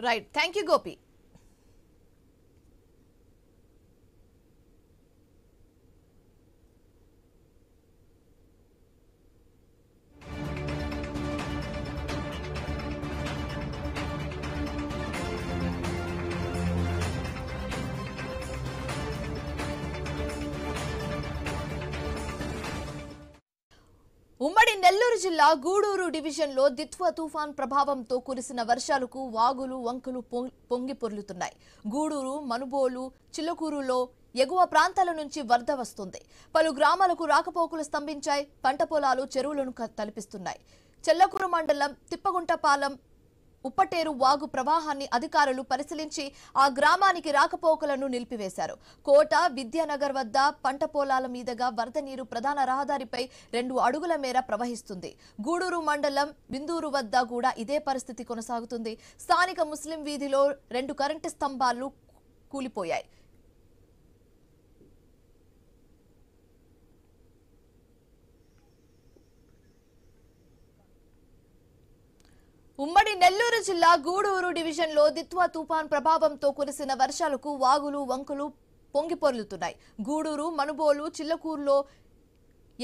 Right, thank you Gopi. ఉమ్మడి నెల్లూరు జిల్లా గూడూరు డివిజన్లో దిత్వా తుఫాన్ ప్రభావంతో కురిసిన వర్షాలకు వాగులు వంకలు పొంగి పొర్లుతున్నాయి. గూడూరు, మనుబోలు, చిల్లకూరులో ఎగువ ప్రాంతాల నుంచి వరద వస్తుంది. పలు గ్రామాలకు రాకపోకలు స్తంభించాయి. పంట పొలాలు చెరువులను తలపిస్తున్నాయి. చెల్లకూరు మండలం తిప్పగుంటపాలెం ఉప్పటేరు వాగు ప్రవాహాన్ని అధికారులు పరిశీలించి ఆ గ్రామానికి రాకపోకలను నిలిపివేశారు. కోట, విద్యానగర్ వద్ద పంట పొలాల మీదుగా వరద నీరు ప్రధాన రహదారిపై 2 అడుగుల మేర ప్రవహిస్తుంది. గూడూరు మండలం బిందూరు వద్ద కూడా ఇదే పరిస్థితి కొనసాగుతుంది. స్థానిక ముస్లిం వీధిలో 2 కరెంటు స్తంభాలు కూలిపోయాయి. ఉమ్మడి నెల్లూరు జిల్లా గూడూరు డివిజన్లో దిత్వా తుఫాన్ ప్రభావంతో కురిసిన వర్షాలకు వాగులు వంకలు పొంగిపొర్లుతున్నాయి. గూడూరు, మనుబోలు, చిల్లకూరులో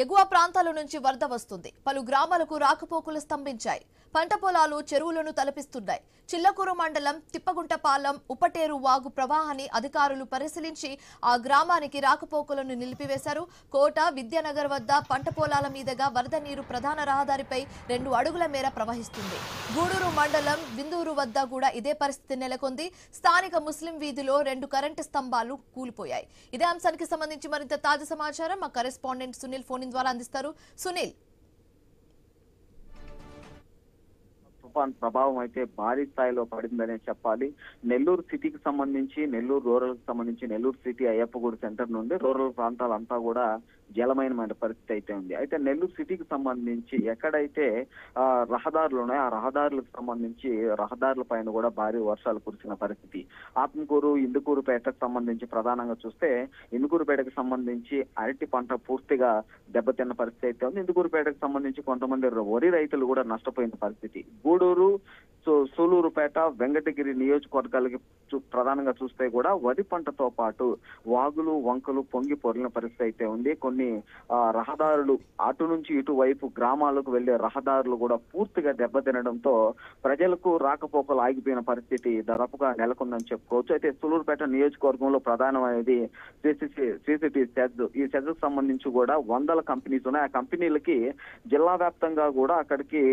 ఎగువ ప్రాంతాల నుంచి వరద వస్తుంది. పలు గ్రామాలకు రాకపోకలు స్తంభించాయి. పంట పొలాలు చెరువులను తలపిస్తున్నాయి. చిల్లకూరు మండలం తిప్పగుంటపాలెం ఉప్పటేరు వాగు ప్రవాహాన్ని అధికారులు పరిశీలించి ఆ గ్రామానికి రాకపోకలను నిలిపివేశారు. కోట, విద్యానగర్ వద్ద పంట పొలాల మీదుగా వరద నీరు ప్రధాన రహదారిపై 2 అడుగుల మేర ప్రవహిస్తుంది. గూడూరు మండలం బిందూరు వద్ద కూడా ఇదే పరిస్థితి నెలకొంది. స్థానిక ముస్లిం వీధిలో 2 కరెంటు స్తంభాలు కూలిపోయాయి. ఇదే అంశానికి సంబంధించి మరింత తాజా సమాచారం మా కరెస్పాండెంట్ సునీల్ ఫోన్ ద్వారా అందిస్తారు. సునీల్, తుఫాన్ ప్రభావం అయితే భారీ స్థాయిలో పడిందనే చెప్పాలి. నెల్లూరు సిటీకి సంబంధించి, నెల్లూరు రూరల్ కి సంబంధించి, నెల్లూరు సిటీ అయ్యప్పగూడు సెంటర్ నుండి రూరల్ ప్రాంతాలంతా కూడా జలమయమైన పరిస్థితి అయితే ఉంది. అయితే నెల్లూరు సిటీకి సంబంధించి ఎక్కడైతే రహదారులు ఉన్నాయో ఆ రహదారులకు సంబంధించి రహదారుల పైన కూడా భారీ వర్షాలు కురిసిన పరిస్థితి. ఆత్మకూరు, ఇందుకూరుపేటకు సంబంధించి ప్రధానంగా చూస్తే ఇందుకూరుపేటకు సంబంధించి అరటి పంట పూర్తిగా దెబ్బతిన్న పరిస్థితి అయితే ఉంది. ఇందుకూరుపేటకు సంబంధించి కొంతమంది వరి రైతులు కూడా నష్టపోయిన పరిస్థితి. గూడూరు, సూలూరుపేట, వెంకటగిరి నియోజకవర్గాలకి ప్రధానంగా చూస్తే కూడా వరి పంటతో పాటు వాగులు వంకలు పొంగి పొరిలిన పరిస్థితి అయితే ఉంది. కొన్ని రహదారులు అటు నుంచి ఇటువైపు గ్రామాలకు వెళ్లే రహదారులు కూడా పూర్తిగా దెబ్బతినడంతో ప్రజలకు రాకపోకలు ఆగిపోయిన పరిస్థితి దాదాపుగా నెలకొందని చెప్పుకోవచ్చు. అయితే సూలూరుపేట నియోజకవర్గంలో ప్రధానమైనది సిసిటి సెజ్. ఈ సెజ్ కు సంబంధించి కూడా 100 కంపెనీస్ ఉన్నాయి. ఆ కంపెనీలకి జిల్లా వ్యాప్తంగా కూడా అక్కడికి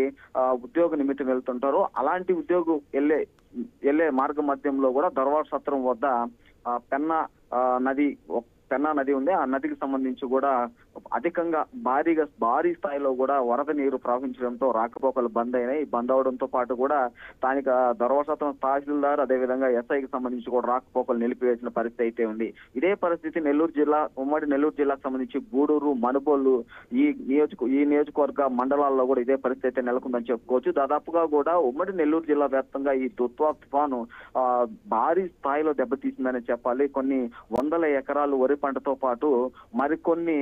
ఉద్యోగ నిమిత్తం వెళ్తుంటారు. అలాంటి ఉద్యోగం వెళ్లే మార్గ మధ్యంలో కూడా దొరవాడ సత్రం వద్ద పెన్నా నది ఉంది. ఆ నదికి సంబంధించి కూడా అధికంగా భారీ స్థాయిలో కూడా వరద నీరు ప్రవహించడంతో రాకపోకలు బంద్ అయినాయి. బంద్ అవడంతో పాటు కూడా స్థానిక దొరవసత్వం తహసీల్దార్ అదేవిధంగా ఎస్ఐకి సంబంధించి కూడా రాకపోకలు నిలిపివేసిన పరిస్థితి అయితే ఉంది. ఇదే పరిస్థితి ఉమ్మడి నెల్లూరు జిల్లాకు సంబంధించి గూడూరు, మనుబోలు ఈ నియోజకవర్గ మండలాల్లో కూడా ఇదే పరిస్థితి అయితే నెలకొందని చెప్పుకోవచ్చు. దాదాపుగా కూడా ఉమ్మడి నెల్లూరు జిల్లా వ్యాప్తంగా ఈ దిత్వా తుఫాను భారీ స్థాయిలో దెబ్బతీసిందని చెప్పాలి. కొన్ని 100 ఎకరాలు వరి పంటతో పాటు మరికొన్ని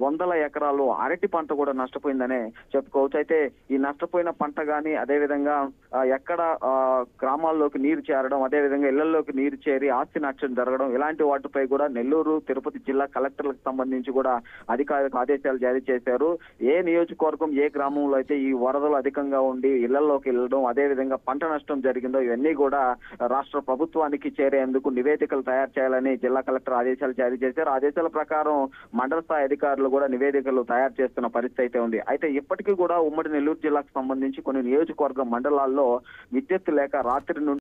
100 ఎకరాలు అరటి పంట కూడా నష్టపోయిందనే చెప్పుకోవచ్చు. అయితే ఈ నష్టపోయిన పంట గాని అదేవిధంగా ఎక్కడ గ్రామాల్లోకి నీరు చేరడం, అదేవిధంగా ఇళ్లలోకి నీరు చేరి ఆస్తి నష్టం జరగడం, ఇలాంటి వాటిపై కూడా నెల్లూరు, తిరుపతి జిల్లా కలెక్టర్లకు సంబంధించి కూడా అధికారులకు ఆదేశాలు జారీ చేశారు. ఏ నియోజకవర్గం, ఏ గ్రామంలో అయితే ఈ వరదలు అధికంగా ఉండి ఇళ్లలోకి వెళ్ళడం, అదేవిధంగా పంట నష్టం జరిగిందో ఇవన్నీ కూడా రాష్ట్ర ప్రభుత్వానికి చేరేందుకు నివేదికలు తయారు చేయాలని జిల్లా కలెక్టర్ ఆదేశాలు జారీ చేశారు. ఆదేశాల ప్రకారం మండల స్థాయి అధికారులు కూడా నివేదికలు తయారు చేస్తున్న పరిస్థితి అయితే ఉంది. అయితే ఇప్పటికీ కూడా ఉమ్మడి నెల్లూరు జిల్లాకు సంబంధించి కొన్ని నియోజకవర్గ మండలాల్లో విద్యుత్ లేక రాత్రి నుండి